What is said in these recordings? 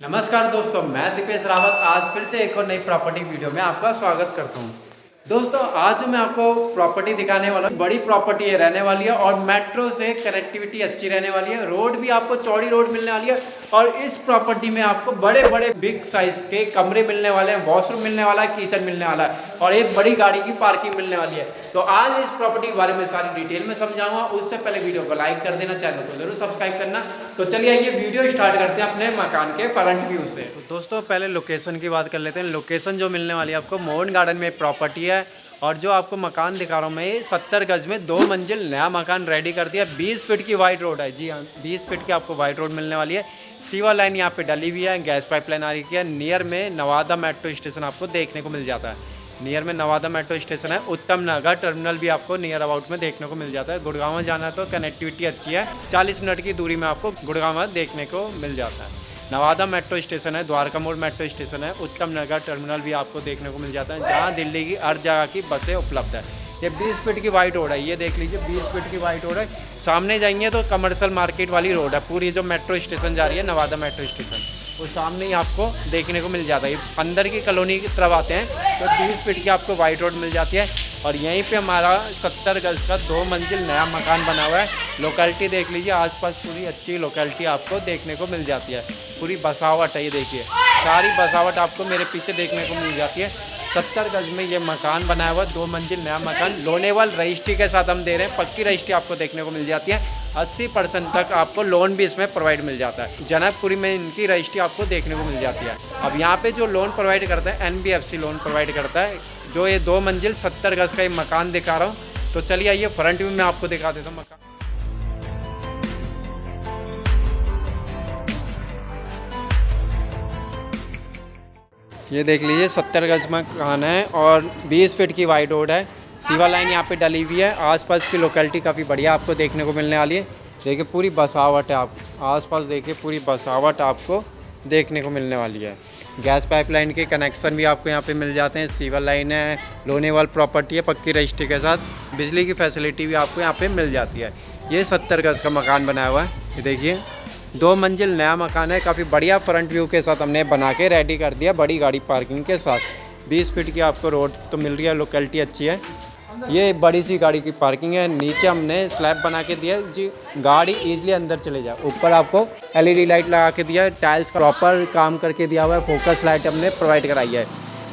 नमस्कार दोस्तों, मैं दीपेश रावत आज फिर से एक और नई प्रॉपर्टी वीडियो में आपका स्वागत करता हूं। दोस्तों आज जो मैं आपको प्रॉपर्टी दिखाने वाला हूं, बड़ी प्रॉपर्टी है रहने वाली है और मेट्रो से कनेक्टिविटी अच्छी रहने वाली है। रोड भी आपको चौड़ी रोड मिलने वाली है और इस प्रॉपर्टी में आपको बड़े बड़े बिग साइज के कमरे मिलने वाले हैं, वॉशरूम मिलने वाला है, किचन मिलने वाला है और एक बड़ी गाड़ी की पार्किंग मिलने वाली है। तो आज इस प्रॉपर्टी के बारे में सारी डिटेल में समझाऊंगा। उससे पहले वीडियो को लाइक कर देना, चैनल को जरूर सब्सक्राइब करना। तो चलिए ये वीडियो स्टार्ट करते हैं अपने मकान के फ्रंट व्यू से। तो दोस्तों पहले लोकेशन की बात कर लेते हैं। लोकेशन जो मिलने वाली है आपको मोहन गार्डन में प्रॉपर्टी है और जो आपको मकान दिखा रहा हूँ मैं 70 गज में 2 मंजिल नया मकान रेडी कर दिया। 20 फीट की वाइड रोड है, जी हाँ 20 फीट की आपको वाइड रोड मिलने वाली है। सीवर लाइन यहाँ पे डली हुई है, गैस पाइपलाइन आ रही है। नियर में नवादा मेट्रो स्टेशन आपको देखने को मिल जाता है। नियर में नवादा मेट्रो स्टेशन है। उत्तम नगर टर्मिनल भी आपको नियर अबाउट में देखने को मिल जाता है। गुड़गांव जाना है तो कनेक्टिविटी अच्छी है, 40 मिनट की दूरी में आपको गुड़गांव देखने को मिल जाता है। नवादा मेट्रो स्टेशन है, द्वारका मोड़ मेट्रो स्टेशन है, उत्तम नगर टर्मिनल भी आपको देखने को मिल जाता है, जहाँ दिल्ली की हर जगह की बसें उपलब्ध है। ये 20 फीट की वाइड रोड है, ये देख लीजिए 20 फीट की वाइड रोड है। सामने जाएंगे तो कमर्शियल मार्केट वाली रोड है, पूरी जो मेट्रो स्टेशन जा रही है नवादा मेट्रो स्टेशन वो सामने ही आपको देखने को मिल जाता है। अंदर की कॉलोनी की तरफ आते हैं तो 20 फीट की आपको वाइड रोड मिल जाती है और यहीं पे हमारा 70 गज का 2 मंजिल नया मकान बना हुआ है। लोकेलिटी देख लीजिए, आसपास पूरी अच्छी लोकेलिटी आपको देखने को मिल जाती है। पूरी बसावट है, ये देखिए सारी बसावट आपको मेरे पीछे देखने को मिल जाती है। 70 गज में ये मकान बनाया हुआ 2 मंजिल नया मकान लोनेवाल रजिस्ट्री के साथ हम दे रहे हैं। पक्की रजिस्ट्री आपको देखने को मिल जाती है। 80% तक आपको लोन भी इसमें प्रोवाइड मिल जाता है। जनकपुरी में इनकी रजिस्ट्री आपको देखने को मिल जाती है। अब यहाँ पे जो लोन प्रोवाइड करता है NBFC लोन प्रोवाइड करता है। जो ये 2 मंजिल 70 गज का ये मकान दिखा रहा हूँ, तो चलिए आइए फ्रंट व्यू में आपको दिखा देता हूँ मकान। ये देख लीजिए 70 गज मकान है और 20 फीट की वाइड रोड है। सीवर लाइन यहाँ पे डली हुई है। आसपास की लोकेलिटी काफ़ी बढ़िया आपको देखने को मिलने वाली है। देखिए पूरी बसावट है, आप आसपास देखिए पूरी बसावट आपको देखने को मिलने वाली है। गैस पाइपलाइन के कनेक्शन भी आपको यहाँ पे मिल जाते हैं। सीवर लाइन है, लोनेवाल प्रॉपर्टी है पक्की रजिस्ट्री के साथ। बिजली की फैसिलिटी भी आपको यहाँ पे मिल जाती है। ये 70 गज का मकान बनाया हुआ है, ये देखिए 2 मंजिल नया मकान है। काफ़ी बढ़िया फ्रंट व्यू के साथ हमने बना के रेडी कर दिया, बड़ी गाड़ी पार्किंग के साथ। 20 फीट की आपको रोड तो मिल रही है, लोकेलिटी अच्छी है। ये बड़ी सी गाड़ी की पार्किंग है। नीचे हमने स्लैब बना के दिया जी, गाड़ी ईजिली अंदर चले जाए। ऊपर आपको LED लाइट लगा के दिया है, टाइल्स का प्रॉपर काम करके दिया हुआ है, फोकस लाइट हमने प्रोवाइड कराई है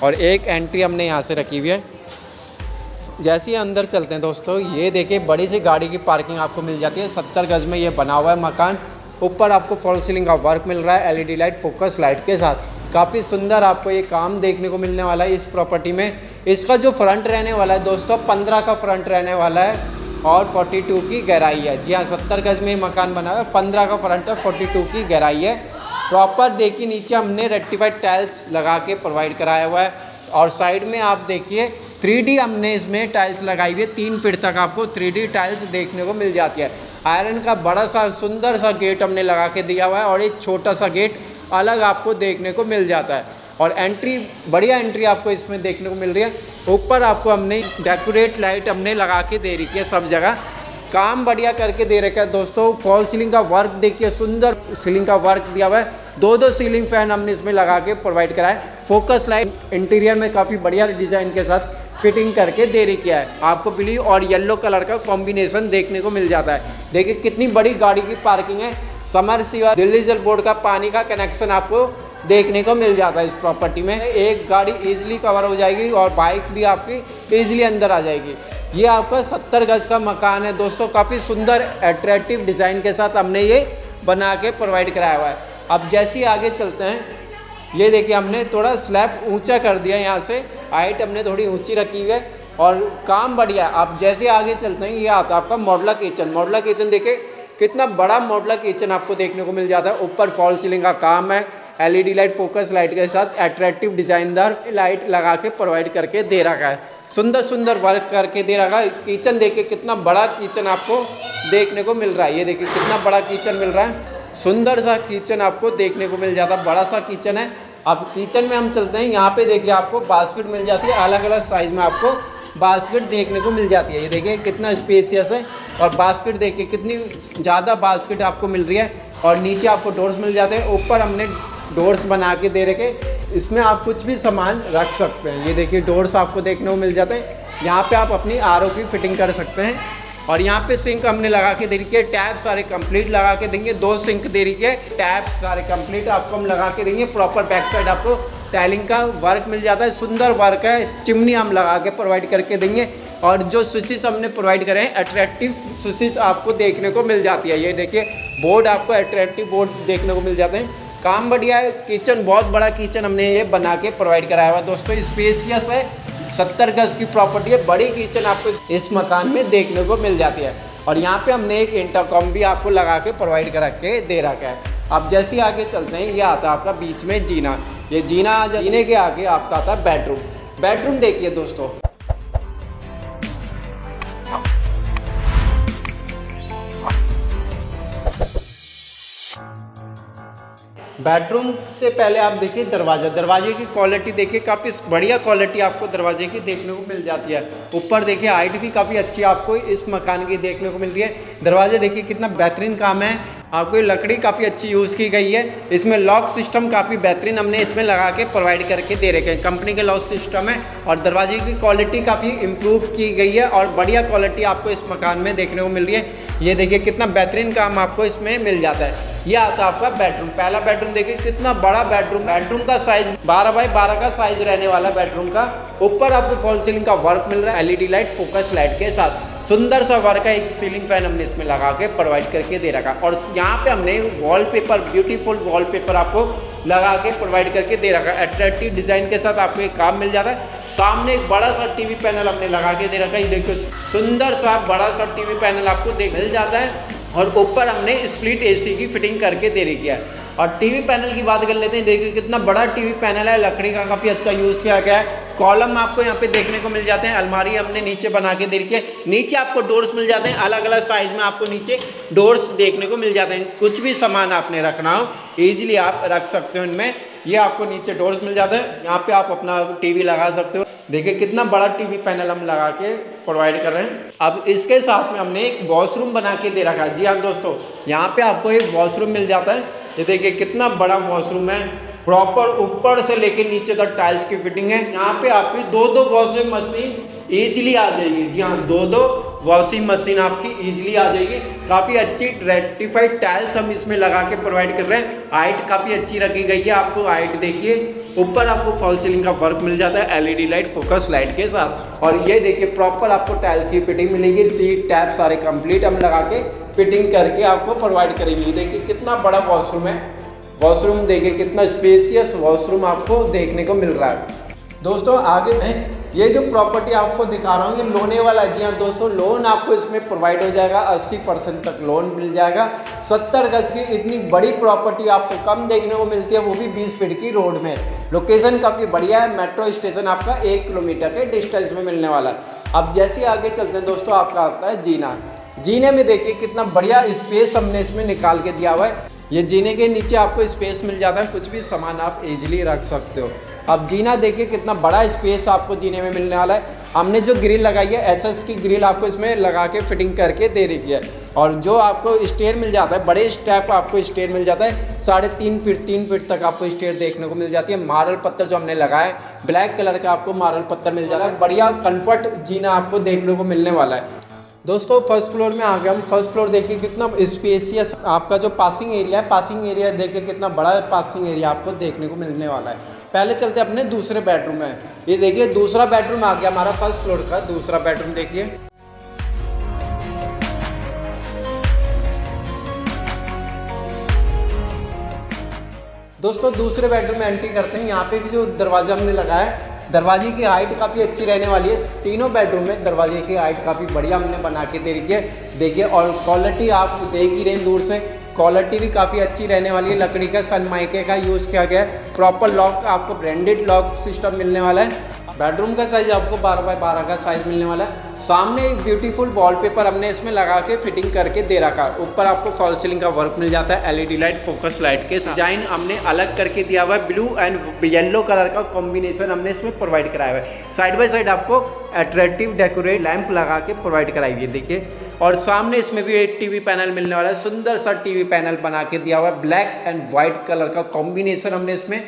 और एक एंट्री हमने यहाँ से रखी हुई है। जैसे ही अंदर चलते हैं दोस्तों, ये देखिए बड़ी सी गाड़ी की पार्किंग आपको मिल जाती है। 70 गज में ये बना हुआ है मकान। ऊपर आपको फॉल सीलिंग का वर्क मिल रहा है LED लाइट फोकस लाइट के साथ। काफ़ी सुंदर आपको ये काम देखने को मिलने वाला है इस प्रॉपर्टी में। इसका जो फ्रंट रहने वाला है दोस्तों 15 का फ्रंट रहने वाला है और 42 की गहराई है। जी हाँ 70 गज में मकान बना हुआ है, 15 का फ्रंट है, 42 की गहराई है। प्रॉपर देखिए नीचे हमने रेक्टिफाइड टाइल्स लगा के प्रोवाइड कराया हुआ है और साइड में आप देखिए 3D हमने इसमें टाइल्स लगाई हुई है। 3 फीट तक आपको 3D टाइल्स देखने को मिल जाती है। आयरन का बड़ा सा सुंदर सा गेट हमने लगा के दिया हुआ है और एक छोटा सा गेट अलग आपको देखने को मिल जाता है और एंट्री बढ़िया एंट्री आपको इसमें देखने को मिल रही है। ऊपर आपको हमने डेकोरेट लाइट हमने लगा के दे रखी है, सब जगह काम बढ़िया करके दे रखा है दोस्तों। फॉल सीलिंग का वर्क देखिए, सुंदर सीलिंग का वर्क दिया हुआ है। 2 सीलिंग फैन हमने इसमें लगा के प्रोवाइड करा है। फोकस लाइट इंटीरियर में काफ़ी बढ़िया डिज़ाइन के साथ फिटिंग करके दे रखी है। आपको ब्लू और येलो कलर का कॉम्बिनेशन देखने को मिल जाता है। देखिए कितनी बड़ी गाड़ी की पार्किंग है। समरसीवर दिल्ली जल बोर्ड का पानी का कनेक्शन आपको देखने को मिल जाता है इस प्रॉपर्टी में। एक गाड़ी इजीली कवर हो जाएगी और बाइक भी आपकी इजीली अंदर आ जाएगी। ये आपका 70 गज का मकान है दोस्तों। काफ़ी सुंदर अट्रैक्टिव डिज़ाइन के साथ हमने ये बना के प्रोवाइड कराया हुआ है। अब जैसे ही आगे चलते हैं, ये देखिए हमने थोड़ा स्लैब ऊंचा कर दिया, यहाँ से हाइट हमने थोड़ी ऊंची रखी हुई है और काम बढ़िया। अब जैसे आगे चलते हैं, ये आता है आपका मॉडुलर किचन। मॉडुलर किचन देखिए कितना बड़ा मॉडुलर किचन आपको देखने को मिल जाता है। ऊपर फॉल सीलिंग का काम है, LED लाइट फोकस लाइट के साथ अट्रैक्टिव डिजाइनदार लाइट लगा के प्रोवाइड करके दे रखा है। सुंदर सुंदर वर्क करके दे रखा है। किचन देखिए कितना बड़ा किचन आपको देखने को मिल रहा है। ये देखिए कितना बड़ा किचन मिल रहा है, सुंदर सा किचन आपको देखने को मिल जाता है, बड़ा सा किचन है। अब किचन में हम चलते हैं, यहाँ पे देखिए आपको बास्केट मिल जाती है, अलग अलग साइज में आपको बास्केट देखने को मिल जाती है। ये देखिए कितना स्पेसियस है और बास्केट देखिए कितनी ज़्यादा बास्केट आपको मिल रही है और नीचे आपको डोर्स मिल जाते हैं। ऊपर हमने डोर्स बना के दे रखे, इसमें आप कुछ भी सामान रख सकते हैं। ये देखिए डोर्स आपको देखने को मिल जाते हैं। यहाँ पे आप अपनी आरओ की फिटिंग कर सकते हैं। और यहाँ पे सिंक हमने लगा के दे रही है, टैप सारे कंप्लीट लगा के देंगे। 2 सिंक दे रही है, टैप सारे कंप्लीट आपको हम लगा के देंगे। प्रॉपर बैक साइड आपको टाइलिंग का वर्क मिल जाता है, सुंदर वर्क है। चिमनी हम लगा के प्रोवाइड करके देंगे। और जो स्विचेस हमने प्रोवाइड करे हैं, अट्रैक्टिव स्विचेस आपको देखने को मिल जाती है। ये देखिए बोर्ड आपको अट्रैक्टिव बोर्ड देखने को मिल जाते हैं। काम बढ़िया है। किचन बहुत बड़ा किचन हमने ये बना के प्रोवाइड कराया हुआ दोस्तों। स्पेसियस है, 70 गज की प्रॉपर्टी है। बड़ी किचन आपको इस मकान में देखने को मिल जाती है। और यहाँ पे हमने एक इंटरकॉम भी आपको लगा के प्रोवाइड करा के दे रखा है। अब जैसे आगे चलते हैं, ये आता है आपका बीच में जीना। ये जीने के आगे आपका आता है बेडरूम। बेडरूम देखिए दोस्तों, बेडरूम से पहले आप देखिए दरवाज़ा। दरवाजे की क्वालिटी देखिए, काफ़ी बढ़िया क्वालिटी आपको दरवाजे की देखने को मिल जाती है। ऊपर देखिए हाइट भी काफ़ी अच्छी आपको इस मकान की देखने को मिल रही है। दरवाजे देखिए कितना बेहतरीन काम है। आपको ये लकड़ी काफ़ी अच्छी यूज़ की गई है। इसमें लॉक सिस्टम काफ़ी बेहतरीन हमने इसमें लगा के प्रोवाइड करके दे रखे हैं। कंपनी के लॉक सिस्टम है। और दरवाजे की क्वालिटी काफ़ी इम्प्रूव की गई है और बढ़िया क्वालिटी आपको इस मकान में देखने को मिल रही है। ये देखिए कितना बेहतरीन काम आपको इसमें मिल जाता है। ये आता है आपका बेडरूम। पहला बेडरूम देखिए कितना बड़ा बेडरूम। बेडरूम का साइज 12 बाई 12 का साइज रहने वाला बेडरूम का। ऊपर आपको फॉल सीलिंग का वर्क मिल रहा है, एलईडी लाइट, फोकस लाइट के साथ। सुंदर सा वर्क है। एक सीलिंग फैन हमने इसमें लगा के प्रोवाइड करके दे रखा। और यहाँ पे हमने वॉलपेपर, ब्यूटीफुल वॉलपेपर आपको लगा के प्रोवाइड करके दे रखा है। अट्रैक्टिव डिजाइन के साथ आपको एक काम मिल जाता है। सामने एक बड़ा सा टीवी पैनल हमने लगा के दे रखा है। ये देखो सुंदर सा बड़ा सा टीवी पैनल आपको मिल जाता है। और ऊपर हमने स्प्लिट एसी की फिटिंग करके दे रखी है। और टीवी पैनल की बात कर लेते हैं। देखिए कितना बड़ा टीवी पैनल है, लकड़ी का काफ़ी अच्छा यूज़ किया गया है। कॉलम आपको यहाँ पे देखने को मिल जाते हैं। अलमारी हमने नीचे बना के दे रखी है। नीचे आपको डोर्स मिल जाते हैं, अलग अलग साइज में आपको नीचे डोर्स देखने को मिल जाते हैं। कुछ भी सामान आपने रखना हो ईजिली आप रख सकते हो इनमें। ये आपको नीचे डोर्स मिल जाते हैं। यहाँ पे आप अपना टीवी लगा सकते हो। देखिए कितना बड़ा टीवी पैनल हम लगा के प्रोवाइड कर रहे हैं। अब इसके साथ में हमने एक वॉशरूम बना के दे रखा है। जी हाँ दोस्तों, यहाँ पे आपको एक वॉशरूम मिल जाता है। ये देखिए कितना बड़ा वॉशरूम है। प्रॉपर ऊपर से लेके नीचे तक टाइल्स की फिटिंग है। यहाँ पे आपकी 2-2 वॉशिंग मशीन ईजिली आ जाएगी। जी हाँ, 2-2 वॉशिंग मशीन आपकी ईजिली आ जाएगी। काफ़ी अच्छी रेक्टिफाइड टाइल्स हम इसमें लगा के प्रोवाइड कर रहे हैं। हाइट काफ़ी अच्छी रखी गई है। आपको हाइट देखिए, ऊपर आपको फॉल सीलिंग का वर्क मिल जाता है एलईडी लाइट, फोकस लाइट के साथ। और ये देखिए प्रॉपर आपको टाइल की फिटिंग मिलेगी। सीट टैप सारे कंप्लीट हम लगा के फिटिंग करके आपको प्रोवाइड करेंगे। देखिए कितना बड़ा वॉशरूम है। वॉशरूम देखिए कितना स्पेसियस वॉशरूम आपको देखने को मिल रहा है। दोस्तों आगे से ये जो प्रॉपर्टी आपको दिखा रहा हूँ ये लोने वाला है। जी हाँ दोस्तों, लोन आपको इसमें प्रोवाइड हो जाएगा। 80% तक लोन मिल जाएगा। 70 गज की इतनी बड़ी प्रॉपर्टी आपको कम देखने को मिलती है, वो भी 20 फीट की रोड में। लोकेशन काफ़ी बढ़िया है। मेट्रो स्टेशन आपका 1 किलोमीटर के डिस्टेंस में मिलने वाला है। अब जैसे आगे चलते हैं दोस्तों, आपका आता है जीना। जीने में देखिए कितना बढ़िया स्पेस हमने इसमें निकाल के दिया हुआ है। ये जीने के नीचे आपको स्पेस मिल जाता है, कुछ भी सामान आप इजीली रख सकते हो। अब जीना देखिए कितना बड़ा स्पेस आपको जीने में मिलने वाला है। हमने जो ग्रिल लगाई है एसएस की ग्रिल आपको इसमें लगा के फिटिंग करके दे रही है। और जो आपको स्टेयर मिल जाता है, बड़े स्टेप आपको स्टेयर मिल जाता है। 3.5 फीट 3 फीट तक आपको स्टेयर देखने को मिल जाती है। मार्बल पत्थर जो हमने लगाया है, ब्लैक कलर का आपको मार्बल पत्थर मिल जाता है। बढ़िया कंफर्ट जीना आपको देखने को मिलने वाला है। दोस्तों फर्स्ट फ्लोर में आ गए हम। फर्स्ट फ्लोर देखिए कितना स्पेसियस आपका जो पासिंग एरिया है, पासिंग एरिया देखिए कितना बड़ा पासिंग एरिया आपको देखने को मिलने वाला है। पहले चलते अपने दूसरे बेडरूम में। ये देखिए दूसरा बेडरूम आ गया हमारा फर्स्ट फ्लोर का। दूसरा बेडरूम देखिए, दोस्तों दूसरे बेडरूम में एंट्री करते हैं। यहाँ पे भी जो दरवाजा हमने लगाया है, दरवाजे की हाइट काफ़ी अच्छी रहने वाली है। तीनों बेडरूम में दरवाजे की हाइट काफ़ी बढ़िया हमने बना के दे रखी है। देखिए और क्वालिटी आप देख ही रहे हैं दूर से, क्वालिटी भी काफ़ी अच्छी रहने वाली है। लकड़ी का सनमाइके का यूज़ किया गया है। प्रॉपर लॉक आपको ब्रांडेड लॉक सिस्टम मिलने वाला है। बेडरूम का साइज आपको 12 बाय 12 का साइज मिलने वाला है। सामने एक ब्यूटीफुल वॉलपेपर हमने इसमें लगा के फिटिंग करके दे रखा है। ऊपर आपको फॉल सीलिंग का वर्क मिल जाता है, एलईडी लाइट, फोकस लाइट के डिजाइन हमने अलग करके दिया हुआ है। ब्लू एंड येलो कलर का कॉम्बिनेशन हमने इसमें प्रोवाइड कराया हुआ है। साइड बाय साइड आपको अट्रैक्टिव डेकोरेट लैंप लगा के प्रोवाइड कराई हुई है, देखिए। और सामने इसमें भी एक टीवी पैनल मिलने वाला है, सुंदर सा टीवी पैनल बना के दिया हुआ है। ब्लैक एंड व्हाइट कलर का कॉम्बिनेशन हमने इसमें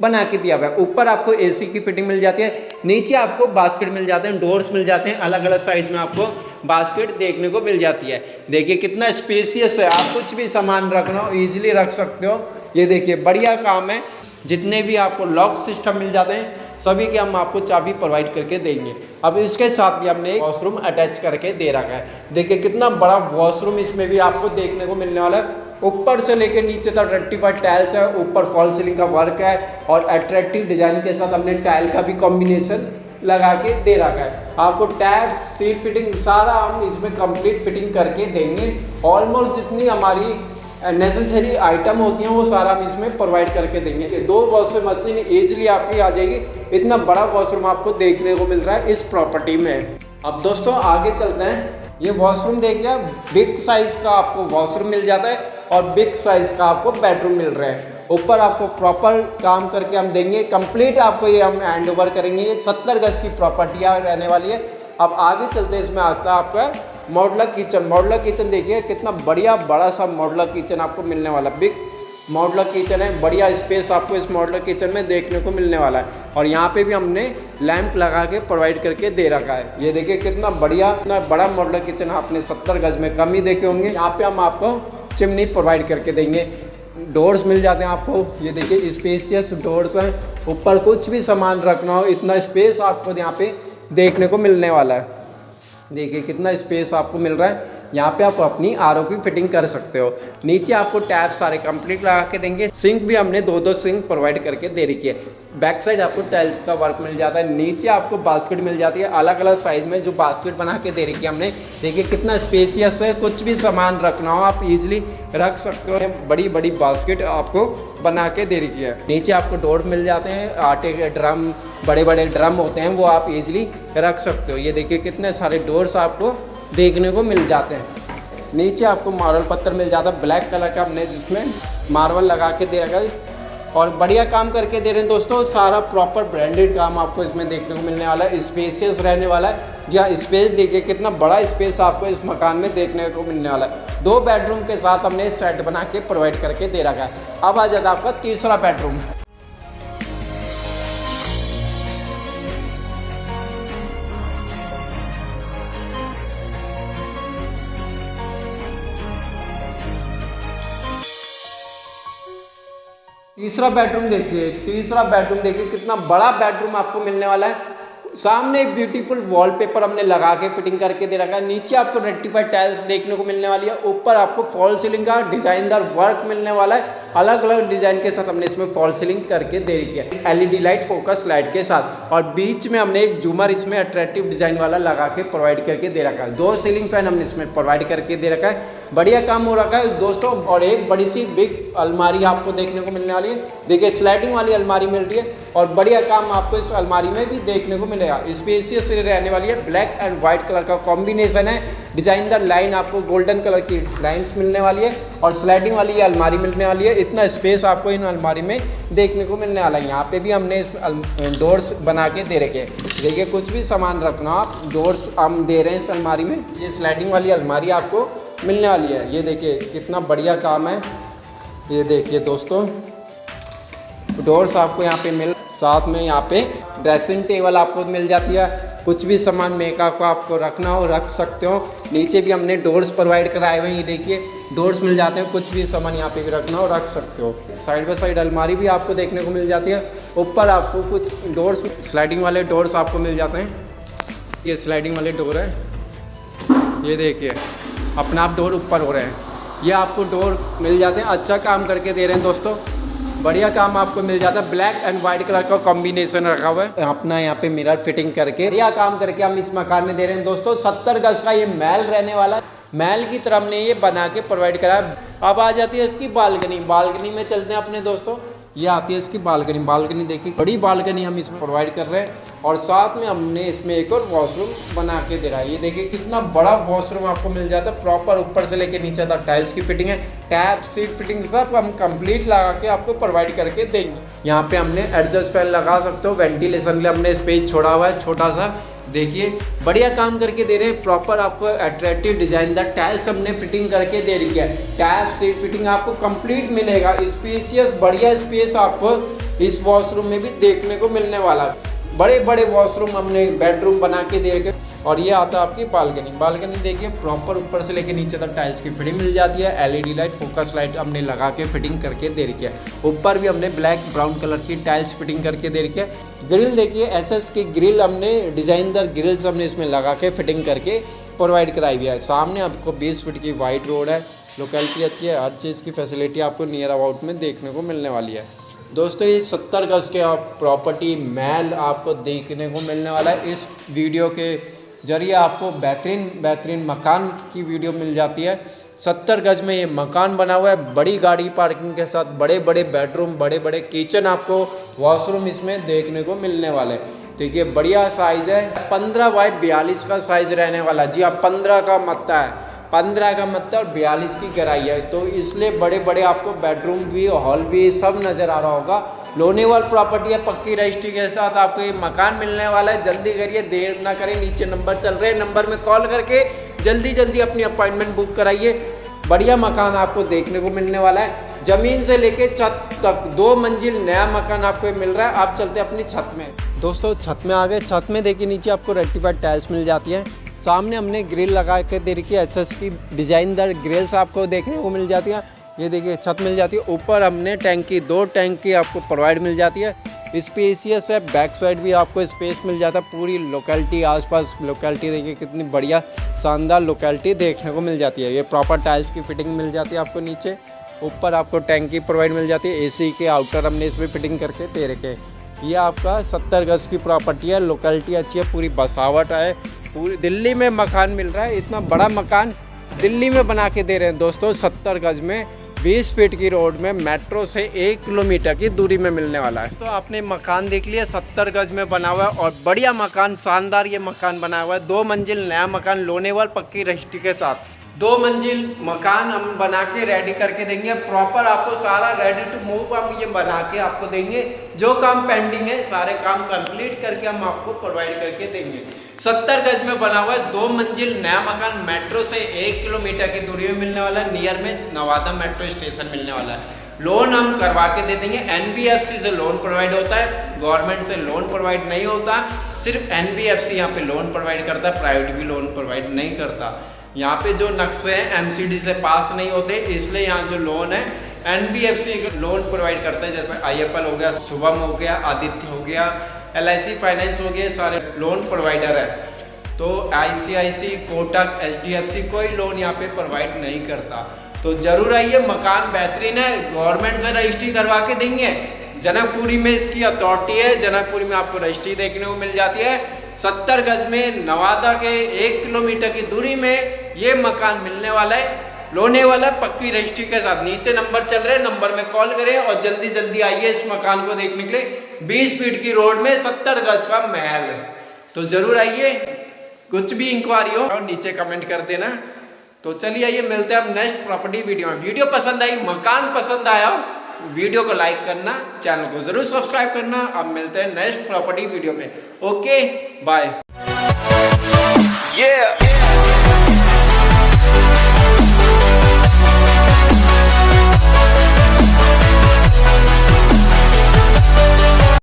बना के दिया हुआ है। ऊपर आपको एसी की फिटिंग मिल जाती है, नीचे आपको बास्केट मिल जाते हैं, डोर्स मिल जाते हैं, अलग अलग साइज में आपको बास्केट देखने को मिल जाती है। देखिए कितना स्पेसियस है, आप कुछ भी सामान रखना हो ईजिली रख सकते हो। ये देखिए बढ़िया काम है। जितने भी आपको लॉक सिस्टम मिल जाते हैं सभी के हम आपको चाबी प्रोवाइड करके देंगे। अब इसके साथ भी हमने एक वॉशरूम अटैच करके दे रखा है। देखिए कितना बड़ा वॉशरूम इसमें भी आपको देखने को मिलने वाला है। ऊपर से लेकर नीचे तक रेक्टिफाइड टाइल्स है, ऊपर फॉल सीलिंग का वर्क है और अट्रैक्टिव डिजाइन के साथ हमने टाइल का भी कॉम्बिनेशन लगा के दे रखा है। आपको टैप, सीट फिटिंग सारा हम इसमें कंप्लीट फिटिंग करके देंगे। ऑलमोस्ट जितनी हमारी नेसेसरी आइटम होती हैं वो सारा हम इसमें प्रोवाइड करके देंगे। 2 वॉशिंग मशीन ईजिली आपकी आ जाएगी। इतना बड़ा वॉशरूम आपको देखने को मिल रहा है इस प्रॉपर्टी में। अब दोस्तों आगे चलते हैं। ये वॉशरूम देखिए, बिग साइज का आपको वॉशरूम मिल जाता है और बिग साइज का आपको बेडरूम मिल रहा है। ऊपर आपको प्रॉपर काम करके हम देंगे, कंप्लीट आपको ये हम हैंड ओवर करेंगे। ये 70 गज की प्रॉपर्टी रहने वाली है। अब आगे चलते हैं, इसमें आता है आपका मॉडुलर किचन। मॉडुलर किचन देखिए कितना बढ़िया बड़ा सा मॉडुलर किचन आपको मिलने वाला, बिग मॉडुलर किचन है। बढ़िया स्पेस आपको इस मॉडुलर किचन में देखने को मिलने वाला है। और यहाँ पे भी हमने लैंप लगा के प्रोवाइड करके दे रखा है। ये देखिए कितना बढ़िया, इतना बड़ा मॉडुलर किचन आपने 70 गज में कम ही देखे होंगे। यहाँ पे हम आपको चिमनी प्रोवाइड करके देंगे। डोर्स मिल जाते हैं आपको, ये देखिए स्पेसियस डोर्स हैं। ऊपर कुछ भी सामान रखना हो इतना स्पेस आपको यहाँ पे देखने को मिलने वाला है। देखिए कितना स्पेस आपको मिल रहा है। यहाँ पे आप अपनी आरओ की फिटिंग कर सकते हो। नीचे आपको टैप सारे कंप्लीट लगा के देंगे। सिंक भी हमने 2-2 सिंक प्रोवाइड करके दे रखी है। बैक साइड आपको टाइल्स का वर्क मिल जाता है। नीचे आपको बास्केट मिल जाती है अलग अलग साइज में, जो बास्केट बना के दे रखी है हमने। देखिए कितना स्पेसियस है, कुछ भी सामान रखना हो आप इजीली रख सकते हो। बड़ी बड़ी बास्केट आपको बना के दे रखी है। नीचे आपको डोर मिल जाते हैं, आटे के ड्रम, बड़े बड़े ड्रम होते हैं वो आप इजीली रख सकते हो। ये देखिए कितने सारे डोर्स आपको देखने को मिल जाते हैं। नीचे आपको मार्बल पत्थर मिल जाता है, ब्लैक कलर का हमने जिसमें मार्बल लगा के दे रखा है और बढ़िया काम करके दे रहे हैं दोस्तों। सारा प्रॉपर ब्रांडेड काम आपको इसमें देखने को मिलने वाला है। स्पेसियस रहने वाला है। जी हाँ, स्पेस देखिए कितना बड़ा स्पेस आपको इस मकान में देखने को मिलने वाला है। 2 बेडरूम के साथ हमने सेट बना के प्रोवाइड करके दे रखा है। अब आ जाता है आपका तीसरा बेडरूम। तीसरा बेडरूम देखिए कितना बड़ा बेडरूम आपको मिलने वाला है। सामने एक ब्यूटीफुल वॉलपेपर हमने लगा के फिटिंग करके दे रखा है। नीचे आपको रेक्टिफाइड टाइल्स देखने को मिलने वाली है। ऊपर आपको फॉल सीलिंग का डिजाइनदार वर्क मिलने वाला है। अलग अलग डिजाइन के साथ हमने इसमें फॉल सीलिंग करके दे रखी है, एलईडी लाइट, फोकस लाइट के साथ। और बीच में हमने एक झूमर इसमें अट्रैक्टिव डिजाइन वाला लगा के प्रोवाइड करके दे रखा है। 2 सीलिंग फैन हमने इसमें प्रोवाइड करके दे रखा है। बढ़िया काम हो रखा है दोस्तों। और एक बड़ी सी बिग अलमारी आपको देखने को मिलने वाली है। देखिए स्लाइडिंग वाली अलमारी मिल रही है और बढ़िया काम आपको इस अलमारी में भी देखने को मिलेगा। स्पेसियस रहने वाली है। ब्लैक एंड व्हाइट कलर का कॉम्बिनेशन है। डिजाइनदार लाइन आपको गोल्डन कलर की लाइंस मिलने वाली है और स्लाइडिंग वाली ये अलमारी मिलने वाली है। इतना स्पेस आपको इन अलमारी में देखने को मिलने वाला है। यहाँ पे भी हमने इस डोर्स बना के दे रखे हैं। देखिए कुछ भी सामान रखना आप, डोर्स हम दे रहे हैं इस अलमारी में। ये स्लाइडिंग वाली अलमारी आपको मिलने वाली है। ये देखिए कितना बढ़िया काम है। ये देखिए दोस्तों डोर्स आपको यहाँ पे मिल, साथ में यहाँ पे ड्रेसिंग टेबल आपको मिल जाती है। कुछ भी सामान मेकअप को आपको रखना हो रख सकते हो। नीचे भी हमने डोर्स प्रोवाइड कराए हुए हैं। ये देखिए डोर्स मिल जाते हैं, कुछ भी सामान यहाँ पे भी रखना हो रख सकते हो। साइड बाय साइड अलमारी भी आपको देखने को मिल जाती है। ऊपर आपको कुछ डोर्स, स्लाइडिंग वाले डोर्स आपको मिल जाते हैं। ये स्लाइडिंग वाले डोर है। ये देखिए अपना आप डोर ऊपर हो रहे हैं। ये आपको डोर मिल जाते हैं। अच्छा काम करके दे रहे हैं दोस्तों, बढ़िया काम आपको मिल जाता है। ब्लैक एंड व्हाइट कलर का कॉम्बिनेशन रखा हुआ है। अपना यहाँ पे मिरर फिटिंग करके बढ़िया काम करके हम इस मकान में दे रहे हैं दोस्तों। 70 गज का ये महल रहने वाला है। महल की तरह हमने ये बना के प्रोवाइड करा। अब आ जाती है इसकी बालकनी। बालकनी में चलते हैं अपने दोस्तों। ये आती है इसकी बालकनी। बालकनी देखिए, बड़ी बालकनी हम इसमें प्रोवाइड कर रहे हैं और साथ में हमने इसमें एक और वॉशरूम बना के दे रहा है। ये देखिए कितना बड़ा वॉशरूम आपको मिल जाता है, प्रॉपर ऊपर से लेके नीचे तक टाइल्स की फिटिंग है, टैप सीट फिटिंग सब हम कंप्लीट लगा के आपको प्रोवाइड करके देंगे। यहाँ पे हमने एडजस्ट फैन लगा सकते हो, वेंटिलेशन के लिए हमने स्पेस छोड़ा हुआ है छोटा सा। देखिए बढ़िया काम करके दे रहे हैं, प्रॉपर आपको अट्रैक्टिव डिजाइनदार टाइल्स हमने फिटिंग करके दे रही है। टैप सीट फिटिंग आपको कंप्लीट मिलेगा, स्पेशियस बढ़िया स्पेस आपको इस वॉशरूम में भी देखने को मिलने वाला है। बड़े बड़े वॉशरूम हमने बेडरूम बना के दे रखे। और ये आता है आपकी बालकनी। बालकनी देखिए प्रॉपर ऊपर से लेके नीचे तक टाइल्स की फिटिंग मिल जाती है, एलईडी लाइट फोकस लाइट हमने लगा के फिटिंग करके दे रखी है। ऊपर भी हमने ब्लैक ब्राउन कलर की टाइल्स फिटिंग करके दे रखी है। ग्रिल देखिए एसएस की ग्रिल हमने डिजाइनदार ग्रिल्स हमने इसमें लगा के फिटिंग करके प्रोवाइड कराई हुई है। सामने आपको 20 फीट की वाइड रोड है, लोकेलिटी अच्छी है, हर चीज़ की फैसिलिटी आपको नियर अबाउट में देखने को मिलने वाली है। दोस्तों ये 70 गज के प्रॉपर्टी महल आपको देखने को मिलने वाला है। इस वीडियो के जरिए आपको बेहतरीन मकान की वीडियो मिल जाती है। 70 गज में ये मकान बना हुआ है, बड़ी गाड़ी पार्किंग के साथ, बड़े बड़े बेडरूम, बड़े बड़े किचन, आपको वॉशरूम इसमें देखने को मिलने वाले। देखिए बढ़िया साइज़ है, 15 बाई 42 का साइज़ रहने वाला। जी हाँ 15 का मत्ता है, 15 का मत्ता और 42 की गहराई है, तो इसलिए बड़े बड़े आपको बेडरूम भी हॉल भी सब नज़र आ रहा होगा। लोनेवाल प्रॉपर्टी है, पक्की रजिस्ट्री के साथ आपको ये मकान मिलने वाला है। जल्दी करिए, देर ना करें, नीचे नंबर चल रहे हैं, नंबर में कॉल करके जल्दी अपनी अपॉइंटमेंट बुक कराइए। बढ़िया मकान आपको देखने को मिलने वाला है, ज़मीन से लेके छत तक 2 मंजिल नया मकान आपको मिल रहा है। आप चलते अपनी छत में। दोस्तों छत में आ गए। छत में देखिए नीचे आपको रेक्टिफाइड टाइल्स मिल जाती है। सामने हमने ग्रिल लगा के दे रखी है, एसएस की डिज़ाइनदार ग्रिल्स आपको देखने को मिल जाती है। ये देखिए छत मिल जाती है। ऊपर हमने टैंकी 2 टैंकी आपको प्रोवाइड मिल जाती है, स्पेसियस है। बैक साइड भी आपको स्पेस मिल जाता है। पूरी लोकेलिटी आसपास लोकेलिटी देखिए कितनी बढ़िया शानदार लोकेलिटी देखने को मिल जाती है। ये प्रॉपर टाइल्स की फिटिंग मिल जाती है आपको नीचे। ऊपर आपको टैंकी प्रोवाइड मिल जाती है, एसी के आउटर हमने इसमें फिटिंग करके दे रखे। ये आपका 70 गज की प्रॉपर्टी है, लोकेलिटी अच्छी है, पूरी बसावट है। पूरी दिल्ली में मकान मिल रहा है, इतना बड़ा मकान दिल्ली में बना के दे रहे हैं दोस्तों। 70 गज में 20 फीट की रोड में मेट्रो से 1 किलोमीटर की दूरी में मिलने वाला है। तो आपने मकान देख लिया, 70 गज में बना हुआ है और बढ़िया मकान, शानदार ये मकान बना हुआ है। 2 मंजिल नया मकान लोनेवाल पक्की रजिस्ट्री के साथ 2 मंजिल मकान हम बना के रेडी करके देंगे। प्रॉपर आपको सारा रेडी टू मूव हम ये बना के आपको देंगे। जो काम पेंडिंग है सारे काम कंप्लीट करके हम आपको प्रोवाइड करके देंगे। 70 गज में बना हुआ है 2 मंजिल नया मकान, मेट्रो से 1 किलोमीटर की दूरी में मिलने वाला है। नियर में नवादा मेट्रो स्टेशन मिलने वाला है। लोन हम करवा के दे देंगे। NBFC से लोन प्रोवाइड होता है, गवर्नमेंट से लोन प्रोवाइड नहीं होता। सिर्फ NBFC यहाँ पे लोन प्रोवाइड करता है, प्राइवेट भी लोन प्रोवाइड नहीं करता। यहाँ पे जो नक्शे हैं MCD से पास नहीं होते, इसलिए यहाँ जो लोन है NBFC लोन प्रोवाइड करता है। जैसे IFL हो गया, शुभम हो गया, आदित्य हो गया, LIC फाइनेंस हो गया, सारे लोन प्रोवाइडर है। तो ICICI, कोटक, HDFC कोई लोन यहाँ पे प्रोवाइड नहीं करता। तो जरूर आइए, मकान बेहतरीन है, गवर्नमेंट से रजिस्ट्री करवा के देंगे। जनकपुरी में इसकी अथॉरिटी है, जनकपुरी में आपको रजिस्ट्री देखने को मिल जाती है। 70 गज में नवादा के 1 किलोमीटर की दूरी में ये मकान मिलने वाला है, लोने वाला पक्की रजिस्ट्री के साथ। नीचे नंबर चल रहे हैं, नंबर में कॉल करें और जल्दी आइए इस मकान को देखने के लिए। 20 फीट की रोड में 70 गज का महल है, तो जरूर आइए। कुछ भी इंक्वायरी हो और नीचे कमेंट कर देना। तो चलिए आइए, मिलते हैं अब नेक्स्ट प्रॉपर्टी वीडियो में। वीडियो पसंद आई, मकान पसंद आया, वीडियो को लाइक करना, चैनल को जरूर सब्सक्राइब करना। अब मिलते हैं नेक्स्ट प्रॉपर्टी वीडियो में। Okay bye.